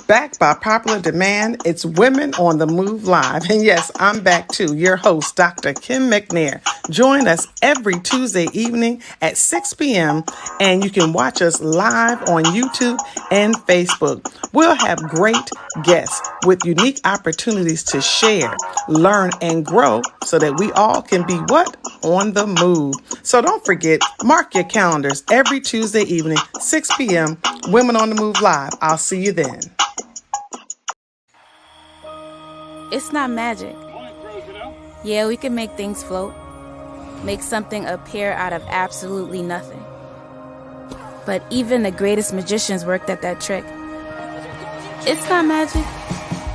Back by popular demand, it's Women on the Move Live. And yes, I'm back too, your host, Dr. Kim McNair. Join us every Tuesday evening at 6 p.m. and you can watch us live on YouTube and Facebook. We'll have great guests with unique opportunities to share, learn, and grow so that we all can be what? On the move. So don't forget, mark your calendars every Tuesday evening, 6 p.m., Women on the Move Live. I'll see you then. It's not magic. Yeah, we can make things float, make something appear out of absolutely nothing. But even the greatest magicians worked at that trick. It's not magic.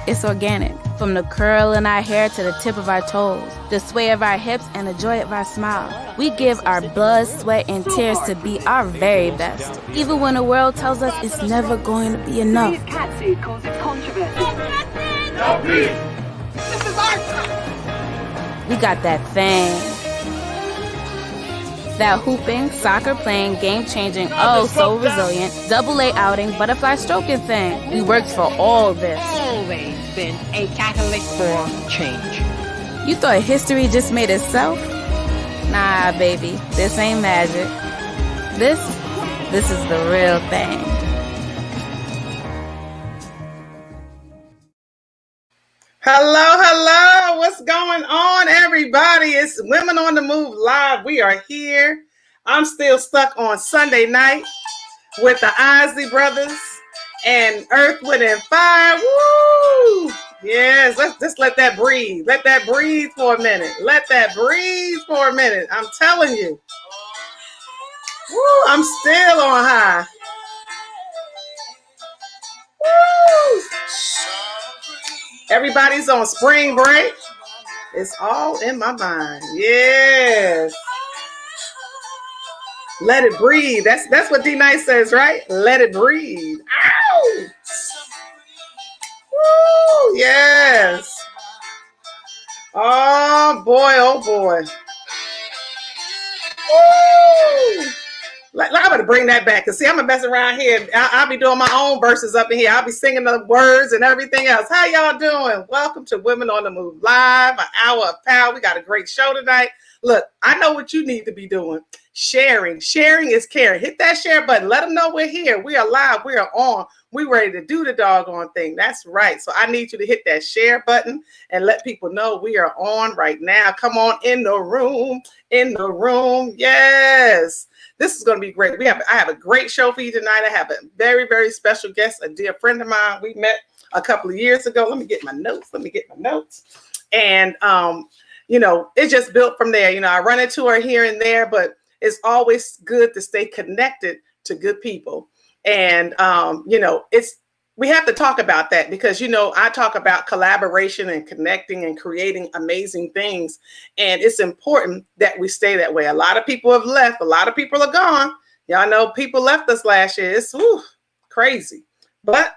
It's organic. From the curl in our hair to the tip of our toes, the sway of our hips and the joy of our smile. We give our blood, sweat, and tears to be our very best. Even when the world tells us it's never going to be enough. This is our time. We got that thing. That hooping, soccer playing, game changing, oh so resilient, double A outing, butterfly stroking thing. We worked for all this. Always been a catalyst for change. You thought history just made itself? Nah, baby, this ain't magic. This is the real thing. Hello. What's going on, everybody? It's Women on the Move Live. We are here. I'm still stuck on Sunday night with the Isley Brothers and Earth, Wind, and Fire. Woo! Yes, let's just let that breathe. Let that breathe for a minute. Let that breathe for a minute. I'm telling you. Woo! I'm still on high. Woo! Everybody's on spring break. It's all in my mind. Yes. Let it breathe. That's what D-Nice says, right? Let it breathe. Ow! Woo! Yes. Oh boy, oh boy. Woo! I'm going to bring that back. Because, see, I'm going to mess around here. I'll be doing my own verses up in here. I'll be singing the words and everything else. How y'all doing? Welcome to Women on the Move Live, an hour of power. We got a great show tonight. Look, I know what you need to be doing. Sharing. Sharing is caring. Hit that share button. Let them know we're here. We are live. We are on. We ready to do the doggone thing. That's right. So I need you to hit that share button and let people know we are on right now. Come on in the room. In the room. Yes. This is going to be great. I have a great show for you tonight. I have a very, very special guest, a dear friend of mine. We met a couple of years ago. Let me get my notes. And, it just built from there. I run into her here and there, but it's always good to stay connected to good people. And, we have to talk about that because, I talk about collaboration and connecting and creating amazing things. And it's important that we stay that way. A lot of people have left. A lot of people are gone. Y'all know people left us last year. It's crazy. But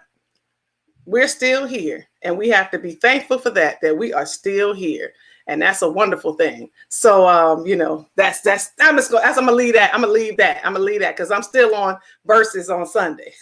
we're still here. And we have to be thankful for that we are still here. And that's a wonderful thing. So, I'm going to leave that because I'm still on verses on Sunday.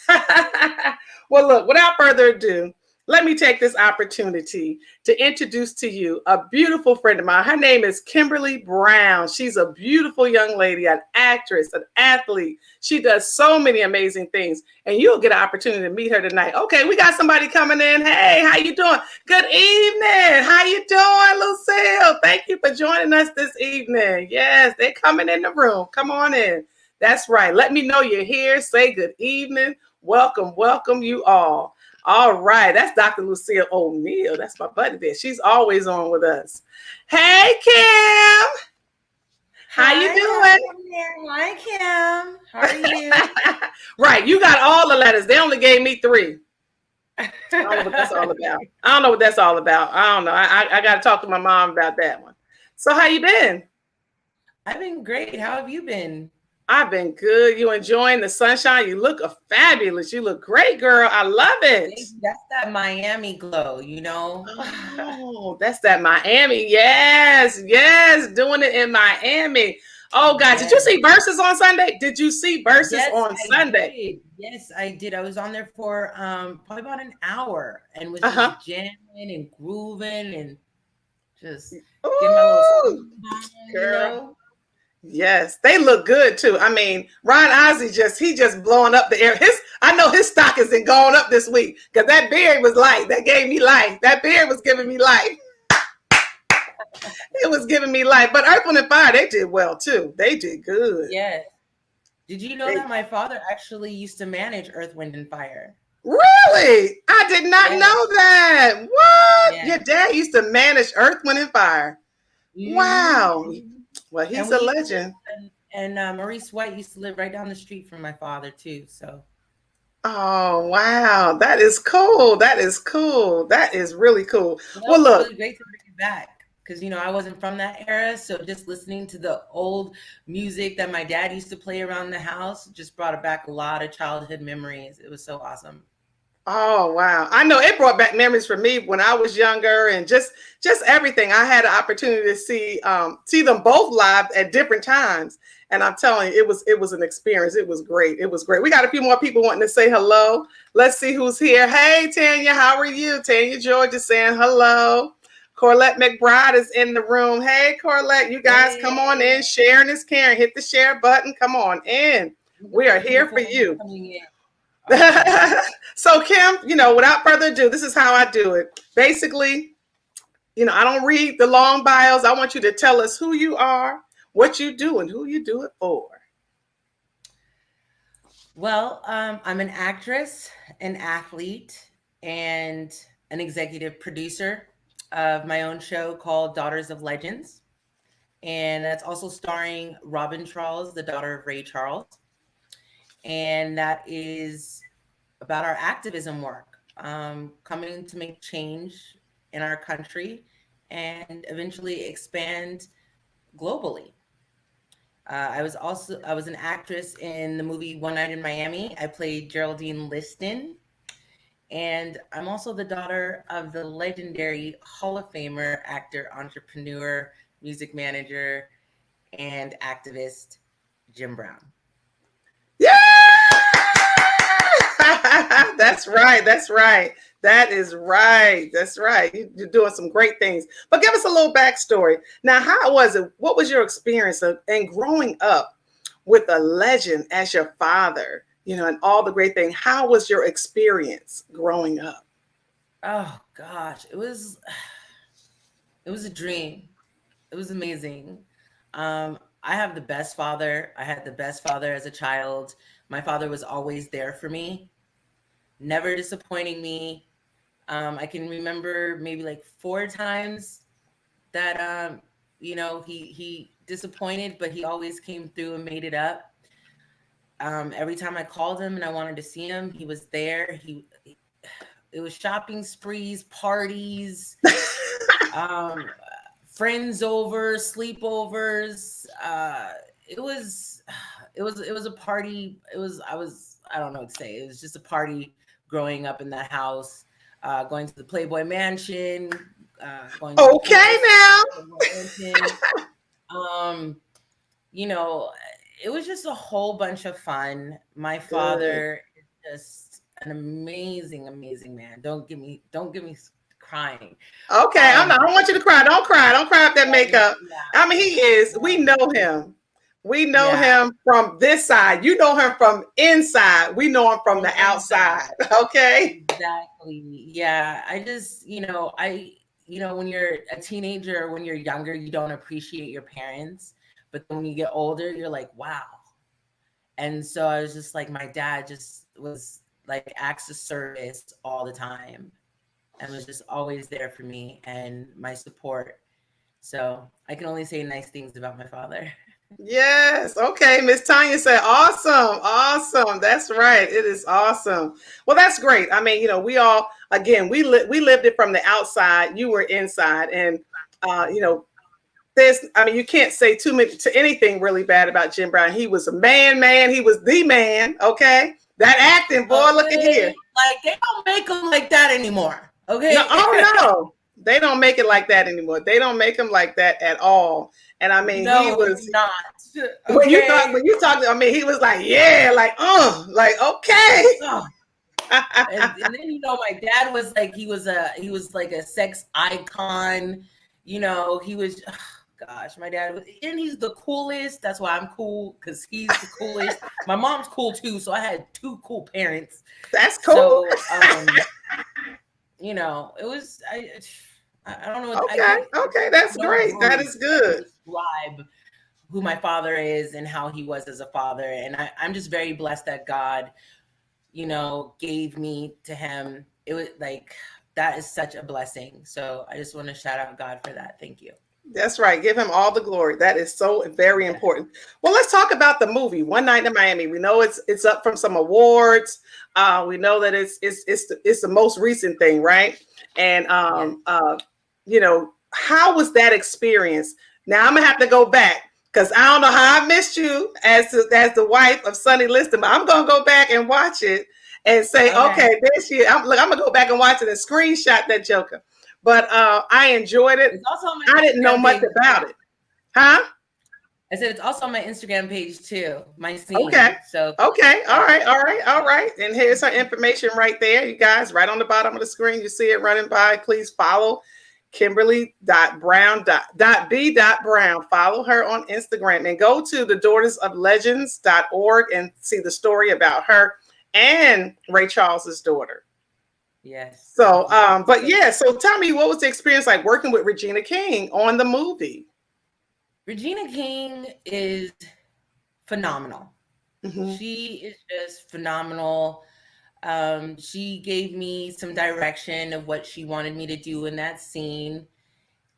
Well, look, without further ado, let me take this opportunity to introduce to you a beautiful friend of mine. Her name is Kimberly Brown. She's a beautiful young lady, an actress, an athlete. She does so many amazing things, and you'll get an opportunity to meet her tonight. Okay, we got somebody coming in. Hey, how you doing? Good evening. How you doing, Lucille? Thank you for joining us this evening. Yes, they're coming in the room. Come on in. That's right. Let me know you're here. Say good evening. Welcome you all. All right, that's Dr. Lucille O'Neill. That's my buddy there. She's always on with us. Hey, Kim. How you doing? Hi, Kim. How are you? Right, you got all the letters. They only gave me 3. I don't know what that's all about. I don't know. I got to talk to my mom about that one. So how you been? I've been great. How have you been? I've been good. You enjoying the sunshine? You look fabulous. You look great, girl. I love it. That's that Miami glow, Oh, that's that Miami. Yes. Doing it in Miami. Oh God, did you Yes. see Versus on Sunday? Did you see Versus Yes, on I Sunday? did. Yes, I did. I was on there for probably about an hour and was Uh-huh. just jamming and grooving and just getting my little Ooh, girl. Yes, they look good too. I mean, Ron Ozzy he just blowing up the air. I know his stock has been going up this week because that beard was light. That gave me life. That beard was giving me life. It was giving me life. But Earth, Wind, and Fire, they did well too. They did good. Yes. Did you know They, that my father actually used to manage Earth, Wind, and Fire? really? I did not Yes. know that. What? Your Yes. dad used to manage Earth, Wind, and Fire. Wow. Mm-hmm. Well, And he's we a used to legend. live, Maurice White used to live right down the street from my father too. So Oh, wow. That is cool. That is cool. That is really cool. that Well, was look, really great to bring it back because I wasn't from that era. So just listening to the old music that my dad used to play around the house just brought back a lot of childhood memories. It was so awesome. oh wow. I know it brought back memories for me when I was younger and just everything. I had an opportunity to see them both live at different times. And I'm telling you, it was an experience. It was great. It was great. We got a few more people wanting to say hello. Let's see who's here. Hey Tanya, how are you? Tanya George is saying hello. Corlette McBride is in the room. Hey Corlette, you guys come on in. Hey, Sharing is caring. Hit the share button. Come on in. We are here for you. coming in. Awesome. So Kim, without further ado, this is how I do it. Basically, I don't read the long bios. I want you to tell us who you are, what you do, and who you do it for. Well, I'm an actress, an athlete, and an executive producer of my own show called Daughters of Legends. And that's also starring Robin Charles, the daughter of Ray Charles. And that is about our activism work, coming to make change in our country and eventually expand globally. I was an actress in the movie One Night in Miami. I played Geraldine Liston, and I'm also the daughter of the legendary Hall of Famer, actor, entrepreneur, music manager, and activist Jim Brown. Yeah! That's right. That's right. That is right. That's right. You're doing some great things. But give us a little backstory. Now, how was it? What was your experience in growing up with a legend as your father, and all the great things? How was your experience growing up? Oh gosh, it was a dream. It was amazing. I have the best father. I had the best father as a child. My father was always there for me, never disappointing me. I can remember maybe like 4 times that he disappointed, but he always came through and made it up. Every time I called him and I wanted to see him, he was there. It was shopping sprees, parties, um, friends over, sleepovers. It was a party. I don't know what to say. It was just a party growing up in that house, going to the Playboy Mansion, going to Okay, now. um, it was just a whole bunch of fun. My Good. father is just an amazing, amazing man. Don't get me crying. Okay, I don't want you to cry. Don't cry. Don't cry up that makeup. Yeah. I mean, he is. We know him. We know Yeah. him from this side. You know him from inside. We know him from the outside. Okay. Exactly. Yeah. I just, when you're a teenager, when you're younger, you don't appreciate your parents. But then when you get older, you're like, wow. And so I was just like, my dad just was like acts of service all the time and was just always there for me and my support. So I can only say nice things about my father. Yes. Okay. Miss Tanya said, awesome. Awesome. That's right. It is awesome. Well, that's great. I mean, we all, again, we lived it from the outside. You were inside. And, you can't say to anything really bad about Jim Brown. He was a man. He was the man. Okay. That acting, boy, look at here. Like, they don't make them like that anymore. Okay. No, oh no. They don't make it like that anymore. They don't make him like that at all. And I mean, he No, was not. when you Okay. talked, I mean, he was like, yeah, like okay. Oh. And then my dad was like, he was like a sex icon. He was, oh, gosh, my dad was, and he's the coolest. That's why I'm cool, because he's the coolest. My mom's cool too, so I had two cool parents. That's cool. So it was I don't know. Okay, that's great. That is good. Describe who my father is and how he was as a father, and I'm just very blessed that God gave me to him. It was like, that is such a blessing. So I just want to shout out God for that. Thank you. That's right. Give him all the glory. That is so very important. Well, let's talk about the movie One Night in Miami. We know it's up from some awards. We know that it's the most recent thing, right? And how was that experience? Now I'm gonna have to go back, because I don't know how I missed you as the wife of Sonny Liston, but I'm gonna go back and watch it and say, okay, this year I'm gonna go back and watch it and screenshot that joker. But I enjoyed it. It's also on my I didn't know much about it. Huh? I said it's also on my Instagram page too. My scene. Okay. So okay. All right. And here's her information right there, you guys. Right on the bottom of the screen, you see it running by. Please follow Kimberly.Brown.B.Brown. Follow her on Instagram and go to the daughtersoflegends.org and see the story about her and Ray Charles's daughter. Yes. So, so tell me, what was the experience like working with Regina King on the movie? Regina King is phenomenal. Mm-hmm. She is just phenomenal. She gave me some direction of what she wanted me to do in that scene.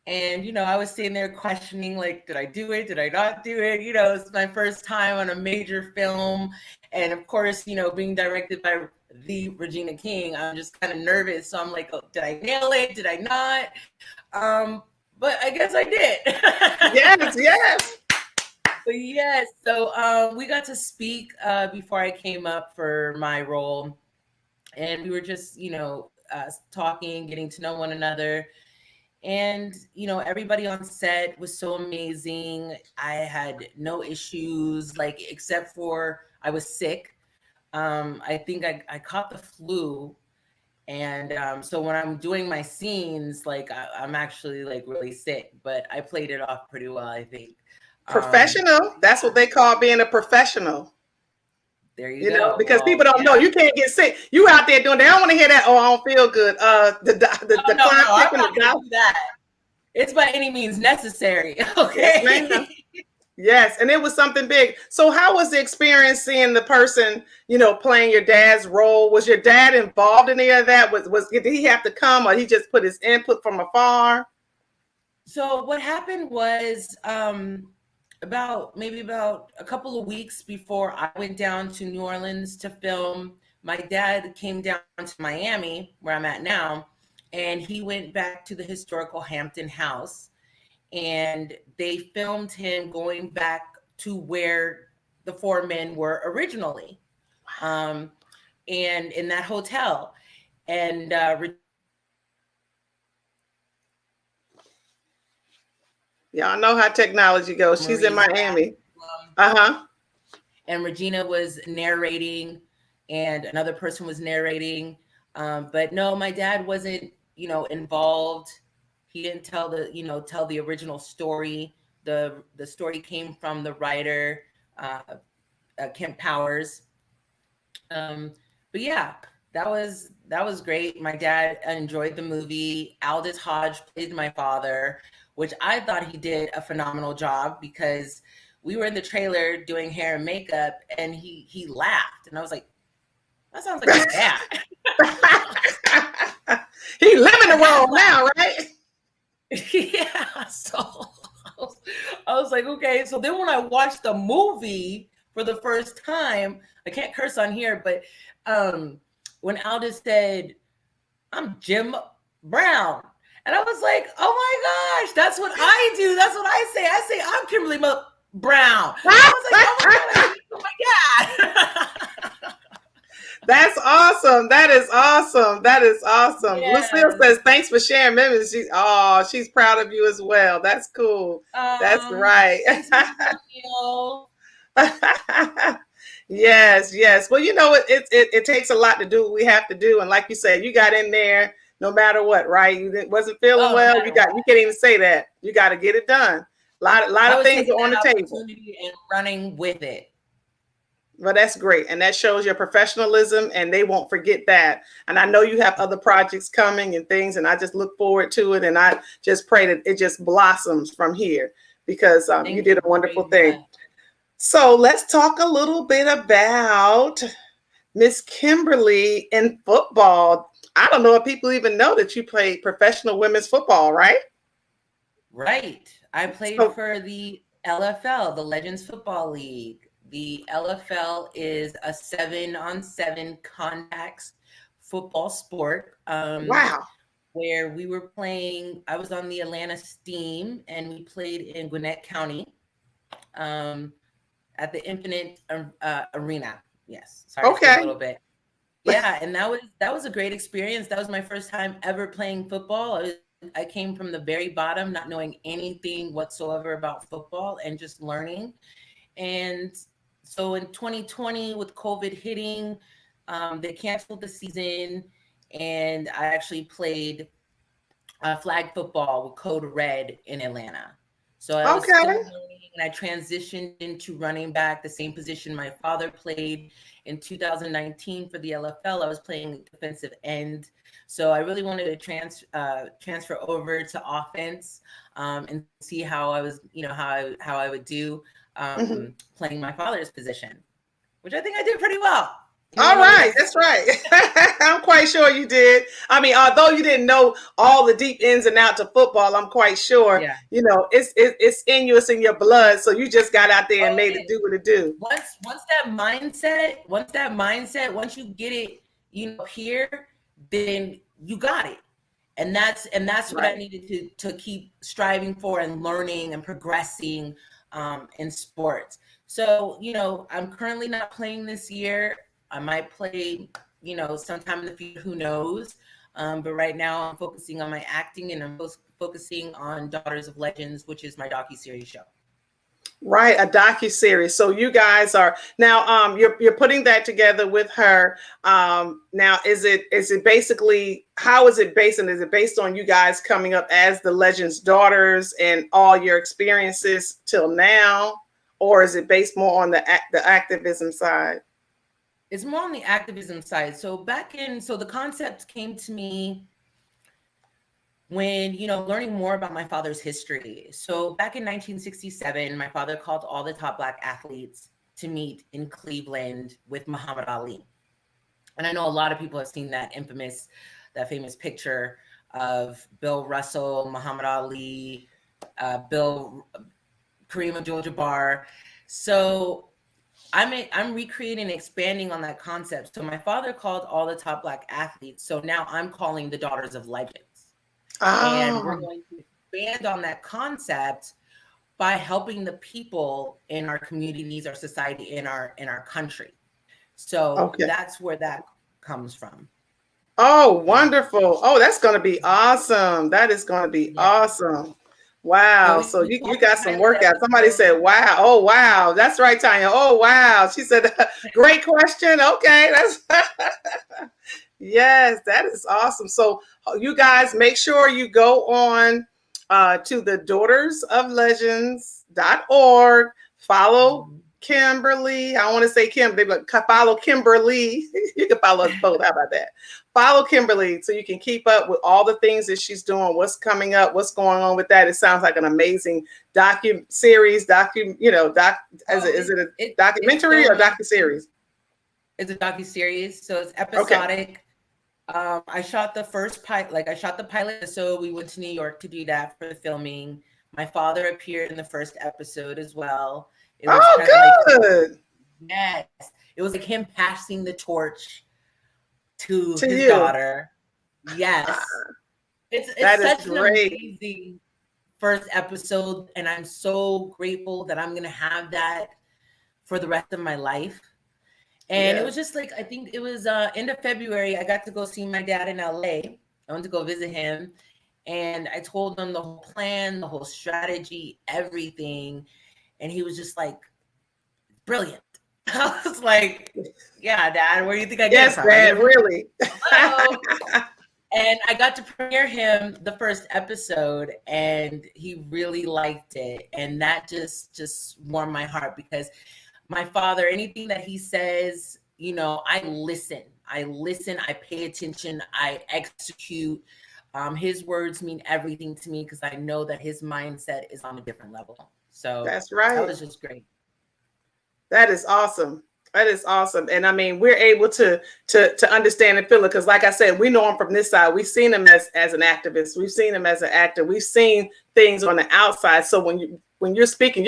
And, I was sitting there questioning, like, did I do it? Did I not do it? It's my first time on a major film. And of course, being directed by the Regina King, I'm just kind of nervous. So I'm like, oh, did I nail it? Did I not? But I guess I did. Yes. But yes, so we got to speak before I came up for my role. And we were just, talking, getting to know one another. And, everybody on set was so amazing. I had no issues, like, except for I was sick. I think I caught the flu. And so when I'm doing my scenes, like, I'm actually, like, really sick. But I played it off pretty well, I think. Professional. That's what they call being a professional. There you go. Because people don't know. You can't get sick. You out there doing that. I don't want to hear that. Oh, I don't feel good. No, I'm not gonna do that. It's by any means necessary. Okay. Yes, and it was something big. So how was the experience seeing the person, playing your dad's role? Was your dad involved in any of that? Did he have to come, or he just put his input from afar? So what happened was about a couple of weeks before I went down to New Orleans to film, my dad came down to Miami, where I'm at now, and he went back to the historical Hampton House, and they filmed him going back to where the four men were originally, and in that hotel. And y'all know how technology goes. She's in Miami. And Regina was narrating, and another person was narrating. But no, my dad wasn't, involved. He didn't tell the original story. The story came from the writer, Kemp Powers. But yeah, that was great. My dad enjoyed the movie. Aldous Hodge played my father, which I thought he did a phenomenal job, because we were in the trailer doing hair and makeup, and he laughed, and I was like, that sounds like my dad. He living the role now, right? Yeah. So I was like, okay. So then when I watched the movie for the first time, I can't curse on here, but when Aldous said, "I'm Jim Brown," and I was like, oh my gosh, that's what I do. That's what I say. I say, I'm Kimberly Brown. I was like, oh my God. That's awesome. That is awesome. That is awesome. Lucille Yes. says, thanks for sharing memories. She's proud of you as well. That's cool. That's right. Thanks, Miss Lucille. Yes, yes. Well, it takes a lot to do what we have to do. And like you said, you got in there no matter what, right? Wasn't feeling Oh, no well. matter You what. can't even say that. You got to get it done. Lot I of was things taking are on the that table. opportunity and running with it. Well, that's great. And that shows your professionalism, and they won't forget that. And I know you have other projects coming and things, and I just look forward to it. And I just pray that it just blossoms from here because you did a wonderful thing. So let's talk a little bit about Miss Kimberly in football. I don't know if people even know that you played professional women's football, right? Right. I played for the LFL, the Legends Football League. The LFL is a 7-on-7 contacts football sport. Wow. Where we were playing, I was on the Atlanta Steam, and we played in Gwinnett County at the Infinite Arena. Yes. Sorry Okay. a little bit. Yeah, and that was a great experience. That was my first time ever playing football. I came from the very bottom, not knowing anything whatsoever about football and just learning. And so in 2020, with COVID hitting, they canceled the season, and I actually played flag football with Code Red in Atlanta. So I was still learning, and I transitioned into running back, the same position my father played. In 2019 for the LFL, I was playing defensive end. So I really wanted to transfer over to offense and see how I was, how I would do playing my father's position, which I think I did pretty well. All right, that's right. I'm quite sure you did. I mean, although you didn't know all the deep ins and outs of football, I'm quite sure, it's in you, it's in your blood. So you just got out there and made it do what it do. Once you get it, here, then you got it. And that's what I needed to keep striving for and learning and progressing in sports. So, I'm currently not playing this year. I might play, sometime in the future, who knows? But right now I'm focusing on my acting, and I'm focusing on Daughters of Legends, which is my docuseries show. Right, a docuseries. So you guys are now you're putting that together with her. Now is it basically, how is it based on? Is it based on you guys coming up as the Legends daughters and all your experiences till now, or is it based more on the activism side? It's more on the activism side. So the concept came to me when, learning more about my father's history. So back in 1967, my father called all the top Black athletes to meet in Cleveland with Muhammad Ali. And I know a lot of people have seen that famous picture of Bill Russell, Muhammad Ali, Kareem Abdul-Jabbar. So I'm recreating and expanding on that concept. So my father called all the top Black athletes. So now I'm calling the Daughters of Legends. And we're going to expand on that concept by helping the people in our communities, our society, in our country. So that's where that comes from. Oh, wonderful. Oh, that's going to be awesome. That is going to be awesome. Wow. So you got some workout. Somebody said, wow. Oh, wow. That's right, Tanya. Oh, wow. She said, great question. Okay. That's yes, that is awesome. So you guys make sure you go on to the daughtersoflegends.org. Follow Kimberly. I want to say Kimberly, but follow Kimberly. You can follow us both. How about that? Follow Kimberly so you can keep up with all the things that she's doing, what's coming up, what's going on with that. It sounds like an amazing docu-series, is it a documentary or docu-series? It's a docu-series, so it's episodic. I shot the first pilot, I shot the pilot episode. We went to New York to do that for the filming. My father appeared in the first episode as well. It was good. Yes. It was like him passing the torch to his daughter. Yes. It's such an amazing first episode, and I'm so grateful that I'm going to have that for the rest of my life. And it Yeah. was just like, I think it was end of February. I got to go see my dad in LA. I went to go visit him. And I told him the whole plan, the whole strategy, everything. And he was just like, brilliant. I was like, yeah, Dad, where do you think I get it Yes, from? I get Dad, it from really. hello. And I got to premiere him the first episode, and he really liked it. And that just warmed my heart, because my father, anything that he says, I listen. I pay attention, I execute. His words mean everything to me, because I know that his mindset is on a different level. So That's that right. was just great. That is awesome. That is awesome. And I mean, we're able to understand and feel it, because like I said, we know him from this side. We've seen him as an activist. We've seen him as an actor. We've seen things on the outside. So when you're speaking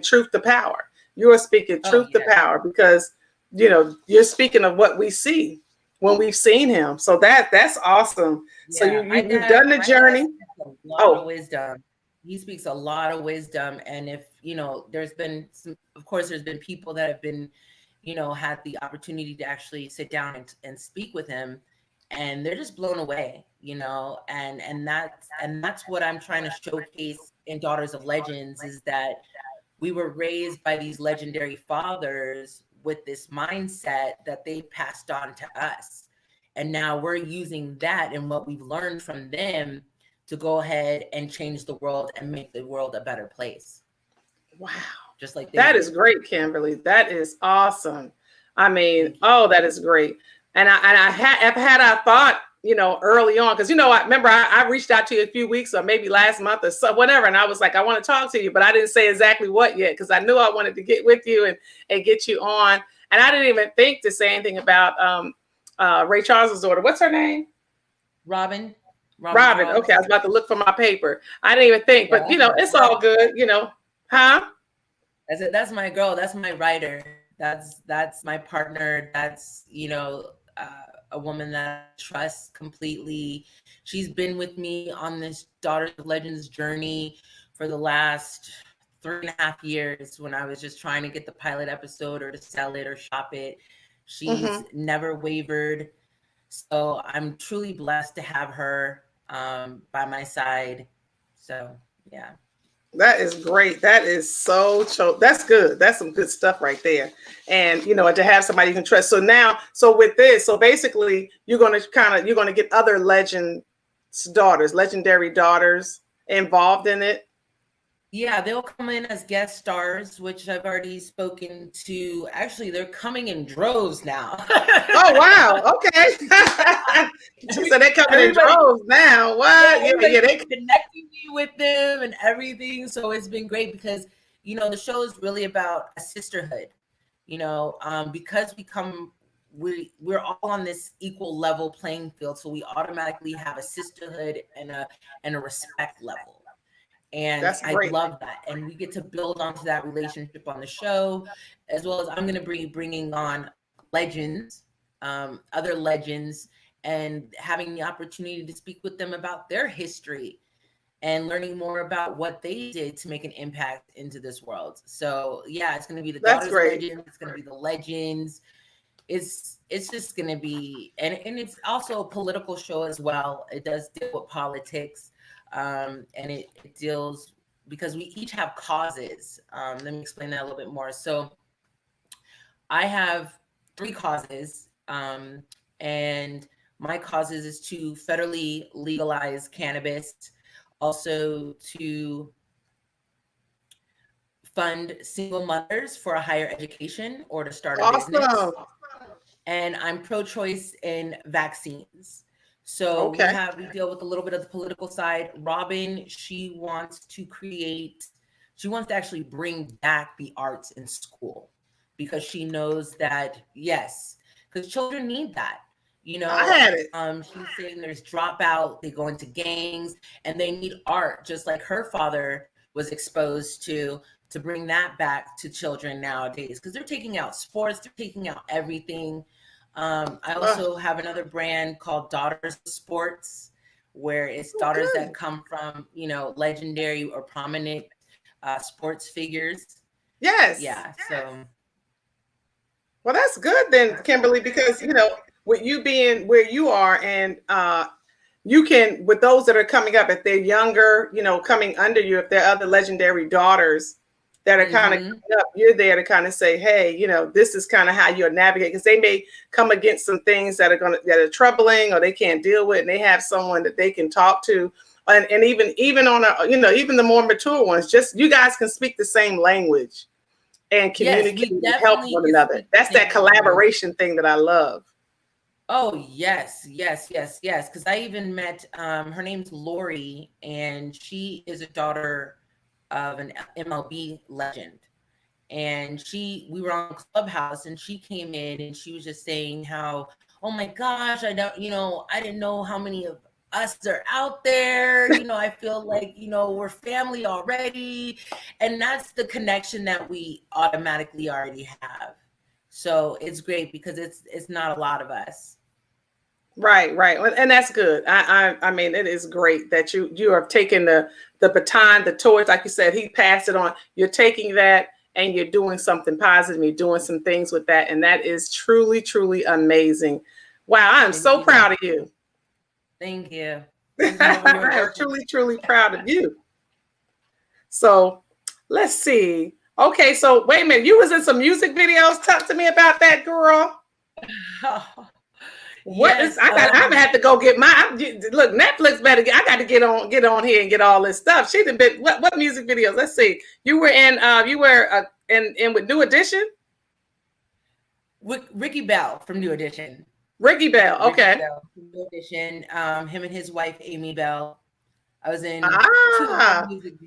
truth to power. You are speaking truth to power, because you're speaking of what we see when we've seen him. So that's awesome. So Yeah, you've done the journey. A lot of wisdom. He speaks a lot of wisdom. And if, there's been of course, there's been people that have been, had the opportunity to actually sit down and speak with him, and they're just blown away, and that's what I'm trying to showcase in Daughters of Legends, is that we were raised by these legendary fathers with this mindset that they passed on to us. And now we're using that and what we've learned from them to go ahead and change the world and make the world a better place. Wow. Just like that is great, Kimberly. That is awesome. I mean, that is great. And I've had our thought, early on, because I remember I reached out to you a few weeks or maybe last month or so, whatever, and I was like, I want to talk to you, but I didn't say exactly what yet, because I knew I wanted to get with you and get you on. And I didn't even think to say anything about Ray Charles's daughter. What's her name? Robin. Okay, I was about to look for my paper. I didn't even think, but it's all good. Huh? That's my girl. That's my writer. That's my partner. That's a woman that I trust completely. She's been with me on this Daughters of Legends journey for the last 3.5 years, when I was just trying to get the pilot episode or to sell it or shop it. She's never wavered. So I'm truly blessed to have her by my side. So yeah. That is great. That is that's good. That's some good stuff right there. And to have somebody you can trust. So with this, so basically you're going to get other legendary daughters involved in it. Yeah, they'll come in as guest stars, which I've already spoken to. Actually, they're coming in droves now. Oh, wow. Okay. So they're coming in droves now. What? Yeah, they connecting me with them and everything. So it's been great, because, the show is really about a sisterhood, because we're all on this equal level playing field. So we automatically have a sisterhood and a respect level. And I love that. And we get to build onto that relationship on the show, as well as I'm going to be bringing on legends, other legends, and having the opportunity to speak with them about their history and learning more about what they did to make an impact into this world. So yeah, it's going to be the Daughters of Legends. It's going to be the legends. It's just going to be, and it's also a political show as well. It does deal with politics. And it deals, because we each have causes. Let me explain that a little bit more. So I have 3 causes, and my causes is to federally legalize cannabis, also to fund single mothers for a higher education or to start a business. And I'm pro-choice in vaccines. So we deal with a little bit of the political side. Robin, she wants to actually bring back the arts in school, because she knows that, yes, because children need that. I had it. She's saying there's dropout, they go into gangs, and they need art, just like her father was exposed to bring that back to children nowadays, because they're taking out sports, they're taking out everything. I also have another brand called Daughters Sports, where it's daughters that come from, legendary or prominent sports figures. Yes. Yeah. So. Well, that's good then, Kimberly, because with you being where you are, and you can, with those that are coming up, if they're younger, coming under you, if they're other legendary daughters that are kind of coming up, you're there to kind of say, hey, this is kind of how you'll navigate, because they may come against some things that are troubling, or they can't deal with, and they have someone that they can talk to. And even on even the more mature ones, just you guys can speak the same language and communicate and help one another. That's that collaboration thing that I love. Oh, yes. Because I even met, her name's Lori, and she is a daughter of an MLB legend. And we were on Clubhouse, and she came in and she was just saying how, oh my gosh, I didn't know how many of us are out there. I feel like, we're family already. And that's the connection that we automatically already have. So it's great because it's not a lot of us. Right. And that's good. I mean, it is great that you have taken the baton, the torch, like you said, he passed it on. You're taking that and you're doing something positive. You're doing some things with that. And that is truly, truly amazing. Wow. I'm so proud of you. Thank you. I'm truly, truly proud of you. So let's see. Okay. So wait a minute. You was in some music videos. Talk to me about that, girl. I'm gonna have to go get look, Netflix better I got to get on here and get all this stuff. She done been what music videos? Let's see. You were in with New Edition? With Ricky Bell from New Edition. Ricky Bell, okay. Ricky Bell from New Edition. Him and his wife Amy Bell. I was in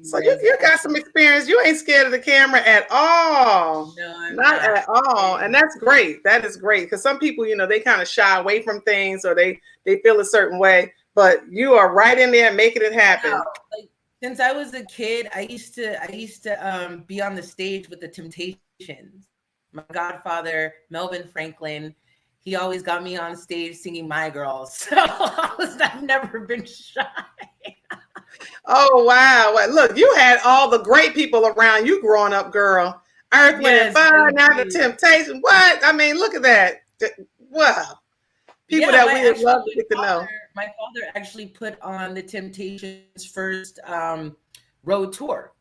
so you got some experience. You ain't scared of the camera at all. No, I'm not at all. And that's great. That is great. Because some people, they kind of shy away from things, or they feel a certain way. But you are right in there making it happen. Wow. Like, since I was a kid, I used to be on the stage with the Temptations. My godfather, Melvin Franklin, he always got me on stage singing My Girls. So I've never been shy. Oh, wow. Well, look, you had all the great people around you growing up, girl. Earth, Wind, and Fire, now the Temptation. What? I mean, look at that. Wow. People that we would love to get to know. My father actually put on the Temptations' first road tour.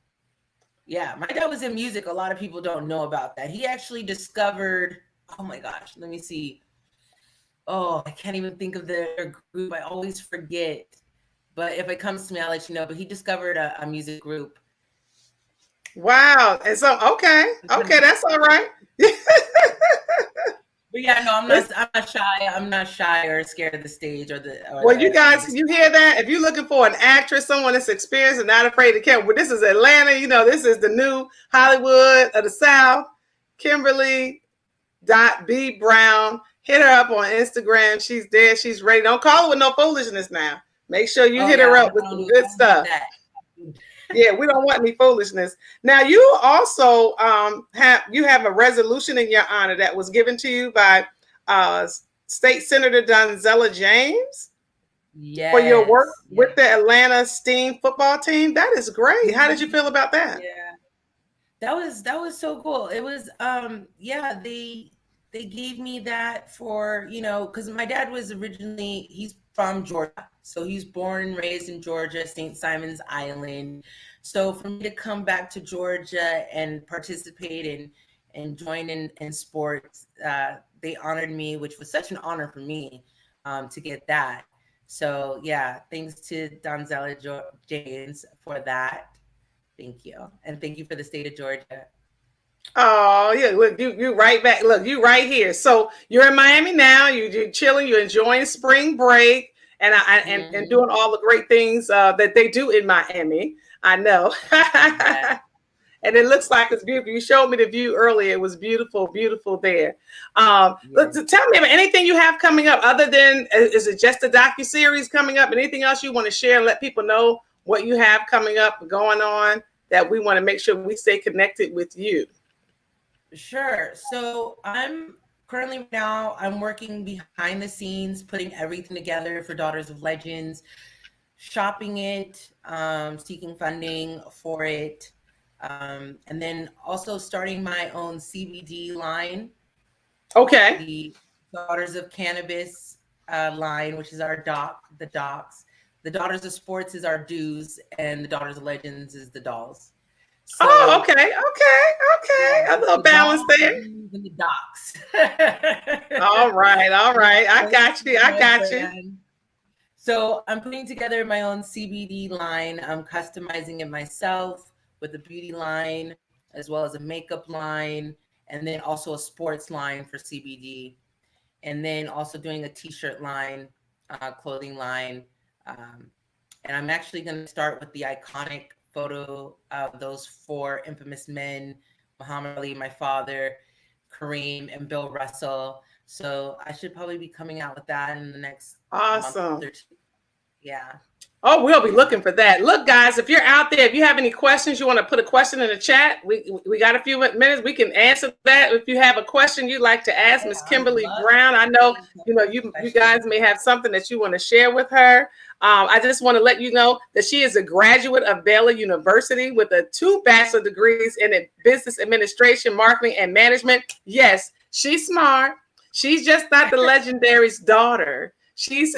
Yeah, my dad was in music. A lot of people don't know about that. He actually discovered, oh my gosh, let me see. Oh, I can't even think of their group. I always forget. But if it comes to me, I'll let you know. But he discovered a music group. Wow. And so, okay, that's all right. But yeah, no, I'm not shy. I'm not shy or scared of the stage you guys, you hear that? If you're looking for an actress, someone that's experienced and not afraid to camera, this is Atlanta. This is the new Hollywood of the South. Kimberly B. Brown. Hit her up on Instagram. She's there. She's ready. Don't call her with no foolishness now. Make sure you hit her up with some good stuff. Yeah, we don't want any foolishness. Now, you also have a resolution in your honor that was given to you by State Senator Donzella James for your work with the Atlanta Steam football team. That is great. How did you feel about that? Yeah, that was so cool. It was they gave me that for because my dad was he's from Georgia. So he's born and raised in Georgia, St. Simon's Island. So for me to come back to Georgia and participate and join in sports, they honored me, which was such an honor for me to get that. So yeah, thanks to Donzella James for that. Thank you. And thank you for the state of Georgia. Oh yeah, look, you right back. Look, you right here. So you're in Miami now. You're chilling. You're enjoying spring break. And doing all the great things that they do in Miami. I know. Yeah. And it looks like it's beautiful. You showed me the view earlier. It was beautiful, beautiful there. Tell me about anything you have coming up other than, is it just a docuseries coming up? Anything else you want to share and let people know what you have coming up, going on, that we want to make sure we stay connected with you? Sure. So I'm working behind the scenes, putting everything together for Daughters of Legends, shopping it, seeking funding for it, and then also starting my own CBD line. Okay. The Daughters of Cannabis line, which is our the docs. The Daughters of Sports is our dues, and the Daughters of Legends is the dolls. So, Oh, okay. A little the balance dolls, the there. dues, and the docs. All right. I got you. I got you. So I'm putting together my own CBD line. I'm customizing it myself with a beauty line, as well as a makeup line, and then also a sports line for CBD. And then also doing a t-shirt line, clothing line. And I'm actually going to start with the iconic photo of those 4 infamous men, Muhammad Ali, my father, Kareem, and Bill Russell. So I should probably be coming out with that in the next month Awesome. or 2. Yeah. Oh, we'll be looking for that. Look, guys, if you're out there, if you have any questions, you want to put a question in the chat. We got a few minutes. We can answer that. If you have a question you'd like to ask Miss Kimberly Brown, I know you guys may have something that you want to share with her. I just want to let you know that she is a graduate of Baylor University with 2 bachelor degrees in business administration, marketing, and management. Yes, she's smart. She's just not the legendary's daughter. She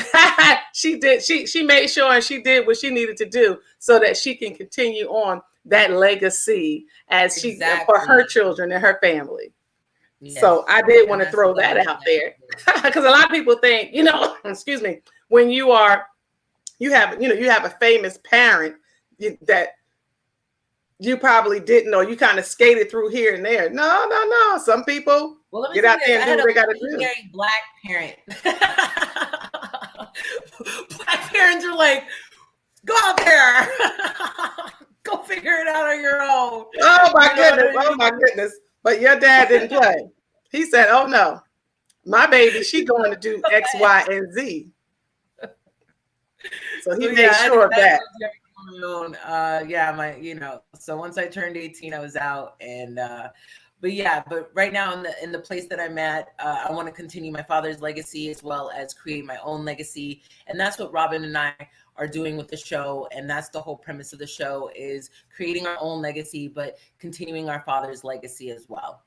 made sure and she did what she needed to do so that she can continue on that legacy as for her children and her family. Yes. So I did want to throw that out there because a lot of people think, excuse me, when you have a famous parent that you probably didn't, or you kind of skated through here and there. No. Some people get out there and do what they got to do. Black parent. Black parents are like, go out there, go figure it out on your own. Oh my goodness! But your dad didn't play. He said, "Oh no, my baby, she's going to do X, Y, and Z." So he made sure of that. So once I turned 18, I was out, and but right now in the place that I'm at, I want to continue my father's legacy as well as create my own legacy, and that's what Robin and I are doing with the show, and that's the whole premise of the show, is creating our own legacy, but continuing our father's legacy as well.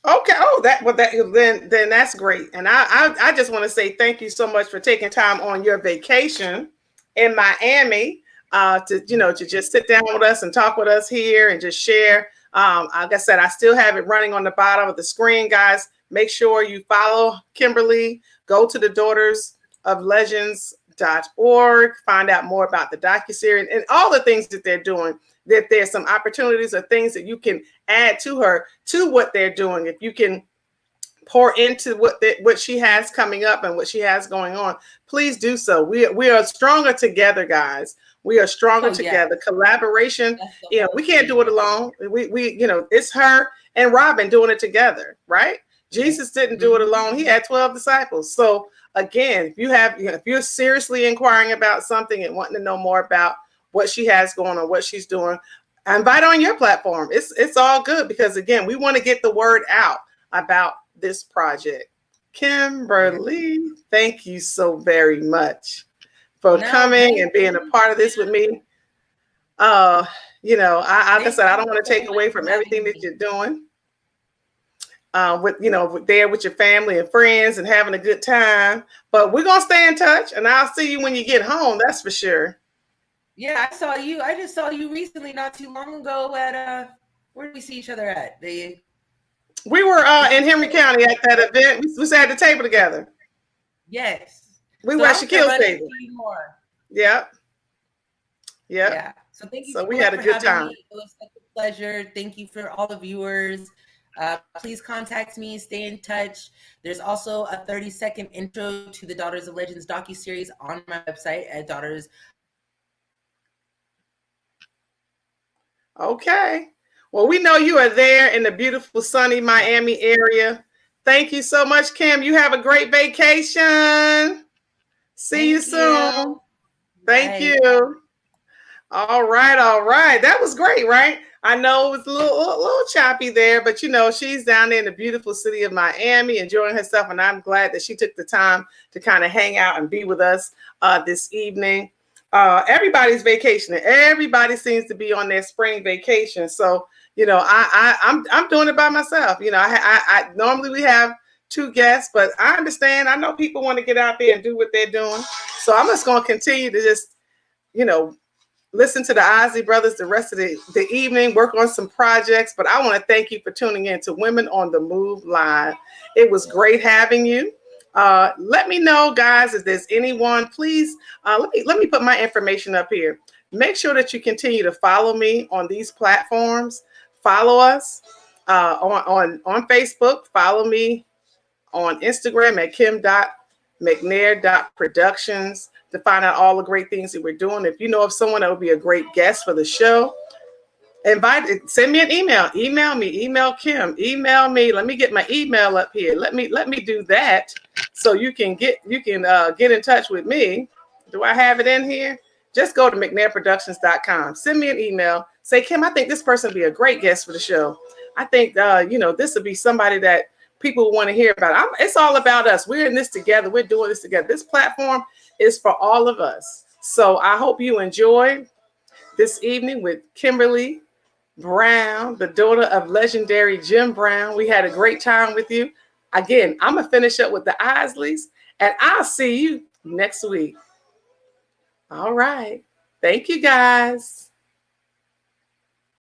Okay. Oh, then that's great, and I just want to say thank you so much for taking time on your vacation in Miami to just sit down with us and talk with us here and just share. Like I said, I still have it running on the bottom of the screen, guys. Make sure you follow Kimberly. Go to the Daughters of Legends.org. Find out more about the docuseries and all the things that they're doing. That there's some opportunities or things that you can add to what they're doing. If you can pour into what she has coming up and what she has going on, please do so. We are stronger together, guys. We are stronger together. Collaboration, we can't do it alone. We it's her and Robin doing it together, right? Jesus didn't do it alone. He had 12 disciples. So again, if you're seriously inquiring about something and wanting to know more about what she has going on, what she's doing, invite her on your platform. It's all good because again, we want to get the word out about this project. Kimberly, thank you so very much for coming and being a part of this with me. Like I said, I don't want to take away from everything that you're doing. With your family and friends and having a good time. But we're gonna stay in touch, and I'll see you when you get home. That's for sure. Yeah, I saw you. I just saw you recently, not too long ago. At where did we see each other at? We were in Henry County at that event. We sat at the table together. Yes. We were at Shaquille's table. Yeah. So thank you. So we had a good time. It was such a pleasure. Thank you for all the viewers. Please contact me. Stay in touch. There's also a 30-second intro to the Daughters of Legends docuseries on my website at Daughters. Okay. Well, we know you are there in the beautiful, sunny Miami area. Thank you so much, Kim. You have a great vacation. See you soon. Thank you. All right. That was great, right? I know it was a little choppy there, but she's down there in the beautiful city of Miami enjoying herself, and I'm glad that she took the time to kind of hang out and be with us this evening. Everybody's vacationing. Everybody seems to be on their spring vacation. So, I'm doing it by myself. I normally we have two guests, but I understand. I know people want to get out there and do what they're doing. So I'm just going to continue to just, listen to the Isley Brothers the rest of the evening, work on some projects. But I want to thank you for tuning in to Women on the Move Live. It was great having you. Let me know, guys, if there's anyone, please, let me put my information up here. Make sure that you continue to follow me on these platforms. Follow us on Facebook. Follow me on Instagram at kim.mcnair.productions to find out all the great things that we're doing. If you know of someone that would be a great guest for the show, send me an email. Email Kim. Email me. Let me get my email up here. Let me do that so you can get in touch with me. Do I have it in here? Just go to McNairProductions.com. Send me an email. Say, Kim, I think this person would be a great guest for the show. I think this would be somebody that people want to hear about. It's all about us. We're in this together. We're doing this together. This platform is for all of us. So I hope you enjoy this evening with Kimberly Brown, the daughter of legendary Jim Brown. We had a great time with you. Again, I'm going to finish up with the Isleys, and I'll see you next week. All right. Thank you, guys.